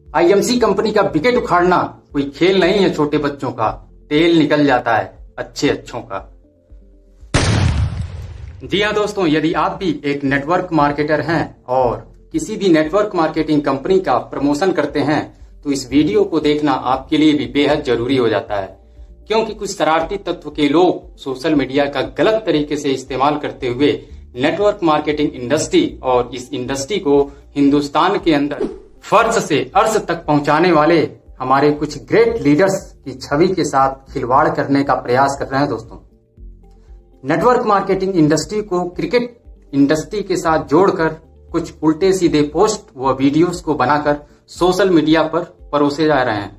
IMC company का wicket उखाड़ना कोई खेल नहीं है छोटे बच्चों का, तेल निकल जाता है अच्छे अच्छों का। जी हाँ दोस्तों, यदि आप भी एक नेटवर्क मार्केटर हैं और किसी भी नेटवर्क मार्केटिंग कंपनी का प्रमोशन करते हैं तो इस वीडियो को देखना आपके लिए भी बेहद जरूरी हो जाता है, क्योंकि कुछ शरारती तत्व के लोग सोशल मीडिया का गलत तरीके से इस्तेमाल करते हुए नेटवर्क मार्केटिंग इंडस्ट्री और इस इंडस्ट्री को हिंदुस्तान के अंदर फर्श से अर्श तक पहुंचाने वाले हमारे कुछ ग्रेट लीडर्स की छवि के साथ खिलवाड़ करने का प्रयास कर रहे हैं। दोस्तों, नेटवर्क मार्केटिंग इंडस्ट्री को क्रिकेट इंडस्ट्री के साथ जोड़कर कुछ उल्टे सीधे पोस्ट व वीडियोस को बनाकर सोशल मीडिया पर परोसे जा रहे हैं,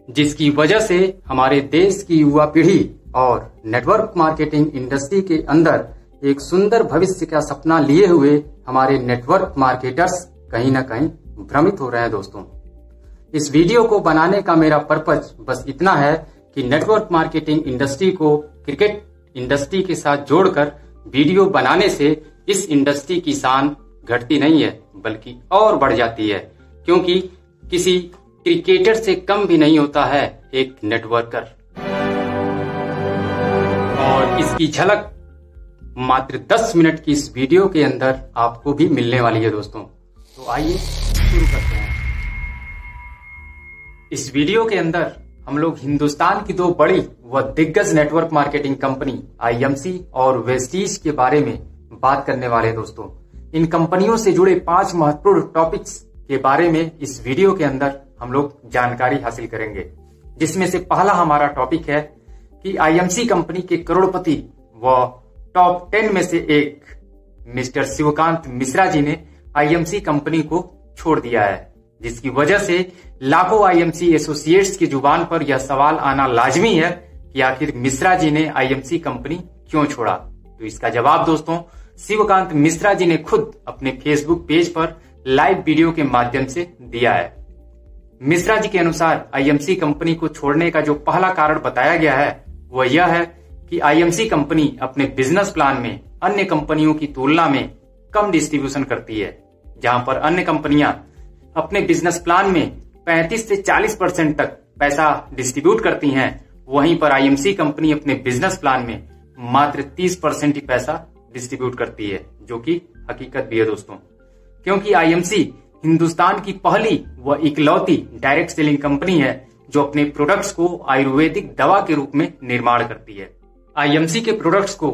जिसकी वजह से हमारे देश की युवा पीढ़ी और नेटवर्क मार्केटिंग इंडस्ट्री के अंदर एक सुंदर भविष्य का सपना लिए हुए हमारे नेटवर्क मार्केटर्स कहीं ना कहीं भ्रमित हो रहे हैं। दोस्तों, इस वीडियो को बनाने का मेरा पर्पज बस इतना है कि नेटवर्क मार्केटिंग इंडस्ट्री को क्रिकेट इंडस्ट्री के साथ जोड़कर वीडियो बनाने से इस इंडस्ट्री की शान घटती नहीं है बल्कि और बढ़ जाती है, क्योंकि किसी क्रिकेटर से कम भी नहीं होता है एक नेटवर्कर। और इसकी झलक मात्र 10 मिनट की इस वीडियो के अंदर आपको भी मिलने वाली है। दोस्तों, तो आइए शुरू करते हैं। इस वीडियो के अंदर हम लोग हिंदुस्तान की 2 बड़ी व दिग्गज नेटवर्क मार्केटिंग कंपनी आईएमसी और वेस्टीज के बारे में बात करने वाले हैं। दोस्तों, इन कंपनियों से जुड़े 5 महत्वपूर्ण टॉपिक्स के बारे में इस वीडियो के अंदर हम लोग जानकारी हासिल करेंगे, जिसमें से पहला हमारा टॉपिक है कि आईएमसी कंपनी के करोड़पति व टॉप 10 में से एक मिस्टर शिवकांत मिश्रा जी ने आईएमसी कंपनी को छोड़ दिया है, जिसकी वजह से लाखों आईएमसी एसोसिएट्स की जुबान पर यह सवाल आना लाजमी है कि आखिर मिश्रा जी ने आईएमसी कंपनी क्यों छोड़ा। तो इसका जवाब दोस्तों शिवकांत मिश्रा जी ने खुद अपने फेसबुक पेज पर लाइव वीडियो के माध्यम से दिया है। मिश्रा जी के अनुसार आईएमसी कंपनी को छोड़ने का जो पहला कारण बताया गया है वह यह है कि आईएमसी कंपनी अपने बिजनेस प्लान में अन्य कंपनियों की तुलना में कम डिस्ट्रीब्यूशन करती है। जहां पर अन्य कंपनियां अपने बिजनेस प्लान में 35 से 40% तक पैसा डिस्ट्रीब्यूट करती हैं, वहीं पर आईएमसी कंपनी अपने बिजनेस प्लान में मात्र 30% ही पैसा डिस्ट्रीब्यूट करती है, जो कि हकीकत भी है दोस्तों, क्योंकि आईएमसी हिंदुस्तान की पहली व इकलौती डायरेक्ट सेलिंग कंपनी है जो अपने प्रोडक्ट्स को आयुर्वेदिक दवा के रूप में निर्माण करती है। आईएमसी के प्रोडक्ट्स को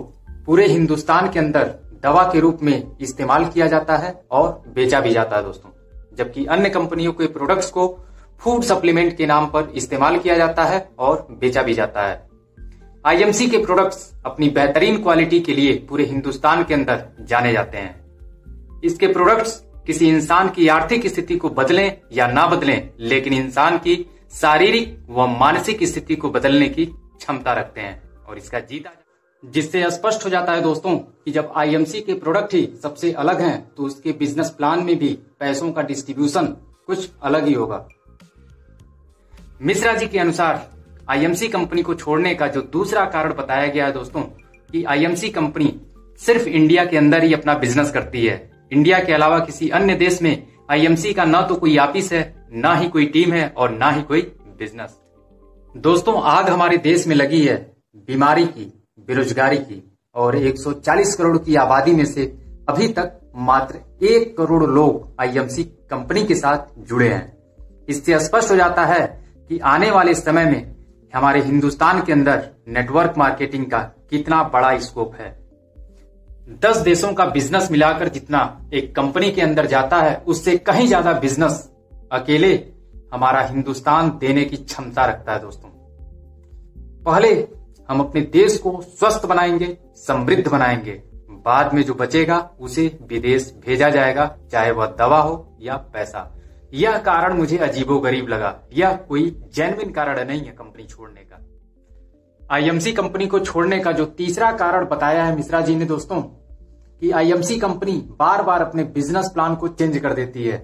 पूरे हिंदुस्तान के अंदर दवा के रूप में इस्तेमाल किया जाता है और बेचा भी जाता है दोस्तों, जबकि अन्य कंपनियों के प्रोडक्ट्स को फूड सप्लीमेंट के नाम पर इस्तेमाल किया जाता है और बेचा भी जाता है। आईएमसी के प्रोडक्ट्स अपनी बेहतरीन क्वालिटी के लिए पूरे हिंदुस्तान के अंदर जाने जाते हैं। इसके प्रोडक्ट्स किसी इंसान की आर्थिक स्थिति को बदलें या ना बदलें, लेकिन इंसान की शारीरिक व मानसिक स्थिति को बदलने की क्षमता रखते हैं और इसका जीता, जिससे स्पष्ट हो जाता है दोस्तों कि जब आईएमसी के प्रोडक्ट ही सबसे अलग हैं तो उसके बिजनेस प्लान में भी पैसों का डिस्ट्रीब्यूशन कुछ अलग ही होगा। मिश्रा जी के अनुसार आईएमसी कंपनी को छोड़ने का जो दूसरा कारण बताया गया है दोस्तों कि आईएमसी कंपनी सिर्फ इंडिया के अंदर ही अपना बिजनेस करती है। इंडिया के अलावा किसी अन्य देश में आईएमसी का ना तो कोई ऑफिस है, ना ही कोई टीम है और ना ही कोई बिजनेस। दोस्तों, आग हमारे देश में लगी है बीमारी की, बेरोजगारी की, और 140 करोड़ की आबादी में से अभी तक मात्र 1 करोड़ लोग आईएमसी कंपनी के साथ जुड़े हैं। इससे स्पष्ट हो जाता है कि आने वाले समय में हमारे हिंदुस्तान के अंदर नेटवर्क मार्केटिंग का कितना बड़ा स्कोप है। 10 देशों का बिजनेस मिलाकर जितना एक कंपनी के अंदर जाता है, उससे कहीं ज्यादा बिजनेस अकेले हमारा हिंदुस्तान देने की क्षमता रखता है। दोस्तों, पहले हम अपने देश को स्वस्थ बनाएंगे, समृद्ध बनाएंगे, बाद में जो बचेगा उसे विदेश भेजा जाएगा, चाहे वह दवा हो या पैसा। यह कारण मुझे अजीबोगरीब लगा, यह कोई जेन्युइन कारण नहीं है कंपनी छोड़ने का। आईएमसी कंपनी को छोड़ने का जो तीसरा कारण बताया है मिश्रा जी ने दोस्तों कि आईएमसी कंपनी बार बार अपने बिजनेस प्लान को चेंज कर देती है।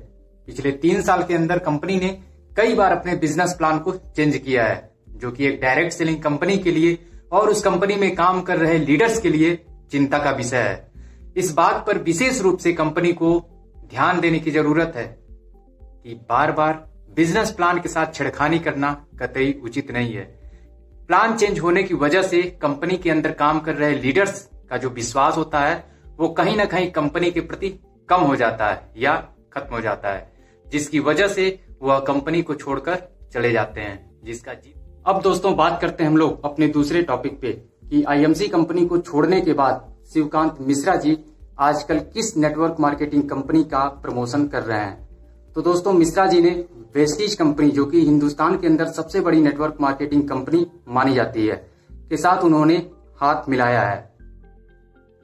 पिछले 3 साल के अंदर कंपनी ने कई बार अपने बिजनेस प्लान को चेंज किया है, जो कि एक डायरेक्ट सेलिंग कंपनी के लिए और उस कंपनी में काम कर रहे लीडर्स के लिए चिंता का विषय है। इस बात पर विशेष रूप से कंपनी को ध्यान देने की जरूरत है कि बार बार बिजनेस प्लान के साथ छेड़खानी करना कतई उचित नहीं है। प्लान चेंज होने की वजह से कंपनी के अंदर काम कर रहे लीडर्स का जो विश्वास होता है वो कहीं ना कहीं कंपनी के प्रति कम हो जाता है या खत्म हो जाता है, जिसकी वजह से वह कंपनी को छोड़कर चले जाते हैं। अब दोस्तों बात करते हैं हम लोग अपने दूसरे टॉपिक पे कि आईएमसी कंपनी को छोड़ने के बाद शिवकांत मिश्रा जी आजकल किस नेटवर्क मार्केटिंग कंपनी का प्रमोशन कर रहे हैं। तो दोस्तों मिश्रा जी ने वेस्टीज कंपनी, जो कि हिंदुस्तान के अंदर सबसे बड़ी नेटवर्क मार्केटिंग कंपनी मानी जाती है, के साथ उन्होंने हाथ मिलाया है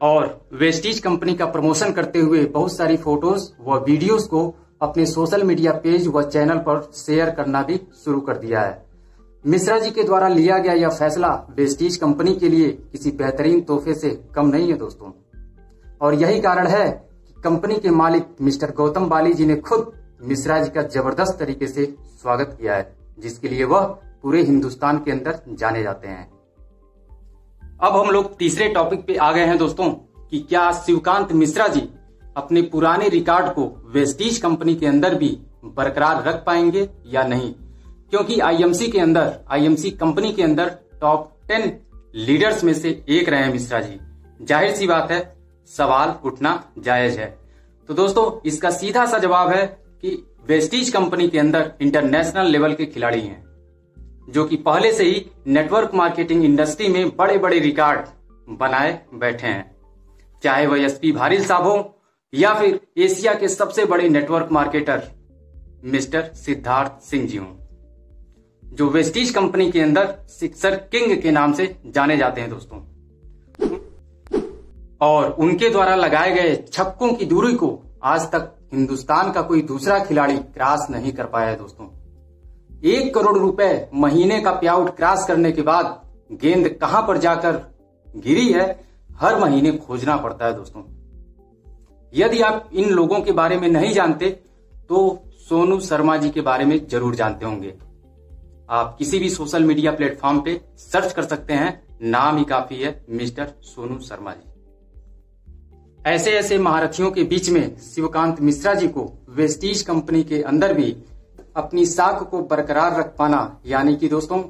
और वेस्टीज कंपनी का प्रमोशन करते हुए बहुत सारी फोटोज व वीडियोस को अपने सोशल मीडिया पेज व चैनल पर शेयर करना भी शुरू कर दिया है। मिश्रा जी के द्वारा लिया गया यह फैसला वेस्टीज कंपनी के लिए किसी बेहतरीन तोहफे से कम नहीं है दोस्तों, और यही कारण है कि कंपनी के मालिक मिस्टर गौतम बाली जी ने खुद मिश्रा जी का जबरदस्त तरीके से स्वागत किया है, जिसके लिए वह पूरे हिंदुस्तान के अंदर जाने जाते हैं। अब हम लोग तीसरे टॉपिक पे आ गए हैं दोस्तों कि क्या शिवकांत मिश्रा जी अपने पुराने रिकॉर्ड को वेस्टीज कंपनी के अंदर भी बरकरार रख पाएंगे या नहीं, क्योंकि आईएमसी कंपनी के अंदर टॉप 10 लीडर्स में से एक रहे हैं मिश्रा जी। जाहिर सी बात है, सवाल उठना जायज है। तो दोस्तों इसका सीधा सा जवाब है कि वेस्टीज कंपनी के अंदर इंटरनेशनल लेवल के खिलाड़ी हैं, जो कि पहले से ही नेटवर्क मार्केटिंग इंडस्ट्री में बड़े बड़े रिकॉर्ड बनाए बैठे हैं, चाहे वह एसपी भारिल साहब हो या फिर एशिया के सबसे बड़े network marketer mister Siddharth Singh ji हों, जो वेस्टीज कंपनी के अंदर सिक्सर किंग के नाम से जाने जाते हैं दोस्तों। और उनके द्वारा लगाए गए छक्कों की दूरी को आज तक हिंदुस्तान का कोई दूसरा खिलाड़ी क्रॉस नहीं कर पाया है दोस्तों। 1 करोड़ रुपए महीने का पे आउट क्रॉस करने के बाद गेंद कहां पर जाकर गिरी है, हर महीने खोजना पड़ता है दोस्तों। यदि आप इन लोगों के बारे में नहीं जानते तो सोनू शर्मा जी के बारे में जरूर जानते होंगे। आप किसी भी सोशल मीडिया प्लेटफॉर्म पे सर्च कर सकते हैं, नाम ही काफी है, मिस्टर सोनू शर्मा जी। ऐसे ऐसे महारथियों के बीच में शिवकांत मिश्रा जी को वेस्टीज कंपनी के अंदर भी अपनी साख को बरकरार रख पाना, यानी कि दोस्तों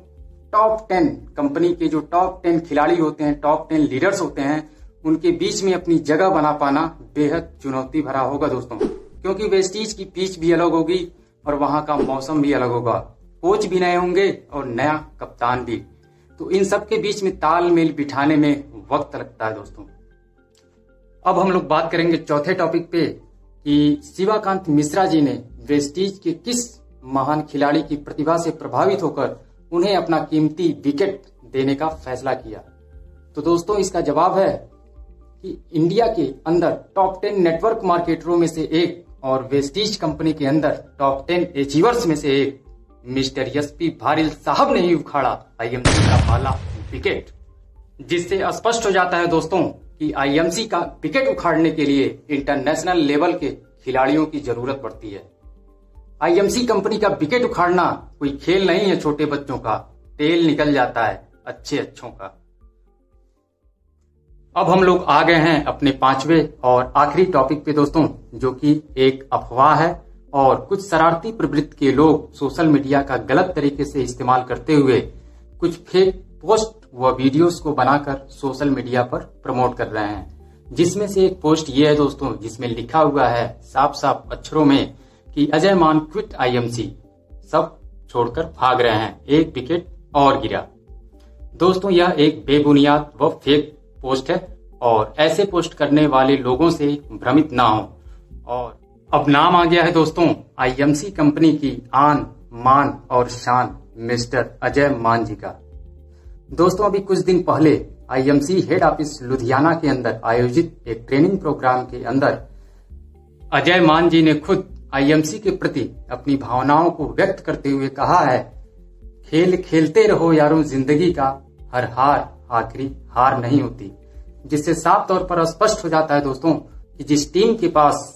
टॉप 10 कंपनी के जो टॉप 10 खिलाड़ी होते हैं, टॉप 10 लीडर्स होते हैं, उनके बीच में अपनी जगह बना पाना बेहद चुनौती भरा होगा दोस्तों, क्योंकि वेस्टीज की पिच भी अलग होगी और वहां का मौसम भी अलग होगा, कोच भी नए होंगे और नया कप्तान भी। तो इन सब के बीच में तालमेल बिठाने में वक्त लगता है दोस्तों। अब हम लोग बात करेंगे चौथे टॉपिक पे कि शिवकांत मिश्रा जी ने वेस्टीज के किस महान खिलाड़ी की प्रतिभा से प्रभावित होकर उन्हें अपना कीमती विकेट देने का फैसला किया। तो दोस्तों इसका जवाब है कि इंडिया के अंदर टॉप 10 नेटवर्क मार्केटरों में से एक और वेस्टीज कंपनी के अंदर टॉप 10 अचीवर्स में से एक मिस्टर एसपी भारिल साहब ने ही उखाड़ा आईएमसी का पहला विकेट, जिससे स्पष्ट हो जाता है दोस्तों कि आईएमसी का विकेट उखाड़ने के लिए इंटरनेशनल लेवल के खिलाड़ियों की जरूरत पड़ती है। आईएमसी कंपनी का विकेट उखाड़ना कोई खेल नहीं है छोटे बच्चों का, तेल निकल जाता है अच्छों का। अब हम लोग आ गए हैं अपने 5वें और आखिरी टॉपिक पे दोस्तों, जो कि एक अफवाह है और कुछ शरारती प्रवृत्ति के लोग सोशल मीडिया का गलत तरीके से इस्तेमाल करते हुए कुछ फेक पोस्ट व वीडियोस को बनाकर सोशल मीडिया पर प्रमोट कर रहे हैं। जिसमें से एक पोस्ट ये है दोस्तों, जिसमें लिखा हुआ है साफ साफ अक्षरों में कि अजय मान क्विट आईएमसी, सब छोड़कर भाग रहे हैं, 1 विकेट और गिरा। दोस्तों यह एक बेबुनियाद व फेक पोस्ट है और ऐसे पोस्ट करने वाले लोगों से भ्रमित ना हो। और अब नाम आ गया है दोस्तों आईएमसी कंपनी की आन मान और शान मिस्टर अजय मान जी का। दोस्तों अभी कुछ दिन पहले आईएमसी हेड ऑफिस लुधियाना के अंदर आयोजित एक ट्रेनिंग प्रोग्राम के अंदर अजय मान जी ने खुद आईएमसी के प्रति अपनी भावनाओं को व्यक्त करते हुए कहा है, खेल खेलते रहो यारों, जिंदगी का हर हार आखिरी हार नहीं होती। जिससे साफ तौर पर स्पष्ट हो जाता है दोस्तों कि जिस टीम के पास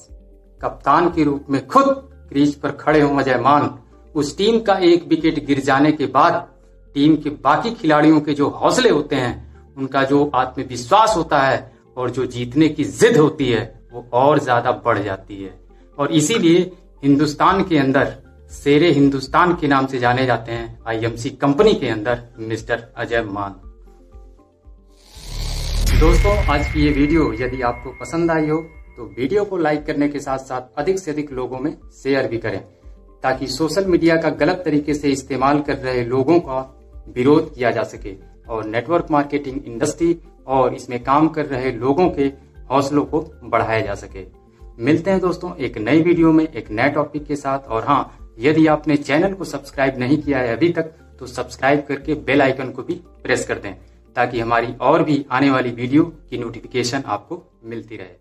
कप्तान के रूप में खुद क्रीज पर खड़े हों अजय मान, उस टीम का 1 विकेट गिर जाने के बाद टीम के बाकी खिलाड़ियों के जो हौसले होते हैं, उनका जो आत्मविश्वास होता है और जो जीतने की जिद होती है वो और ज्यादा बढ़ जाती है। और इसीलिए हिंदुस्तान के अंदर शेरे हिंदुस्तान के नाम से जाने जाते हैं आईएमसी कंपनी के अंदर मिस्टर अजय मान। दोस्तों, आज की ये वीडियो यदि आपको पसंद आई हो तो वीडियो को लाइक करने के साथ साथ अधिक से अधिक लोगों में शेयर भी करें, ताकि सोशल मीडिया का गलत तरीके से इस्तेमाल कर रहे लोगों का विरोध किया जा सके और नेटवर्क मार्केटिंग इंडस्ट्री और इसमें काम कर रहे लोगों के हौसलों को बढ़ाया जा सके। मिलते हैं दोस्तों एक नई वीडियो में एक नए टॉपिक के साथ। और हाँ, यदि आपने चैनल को सब्सक्राइब नहीं किया है अभी तक तो सब्सक्राइब करके बेल आइकन को भी प्रेस कर दें, ताकि हमारी और भी आने वाली वीडियो की नोटिफिकेशन आपको मिलती रहे।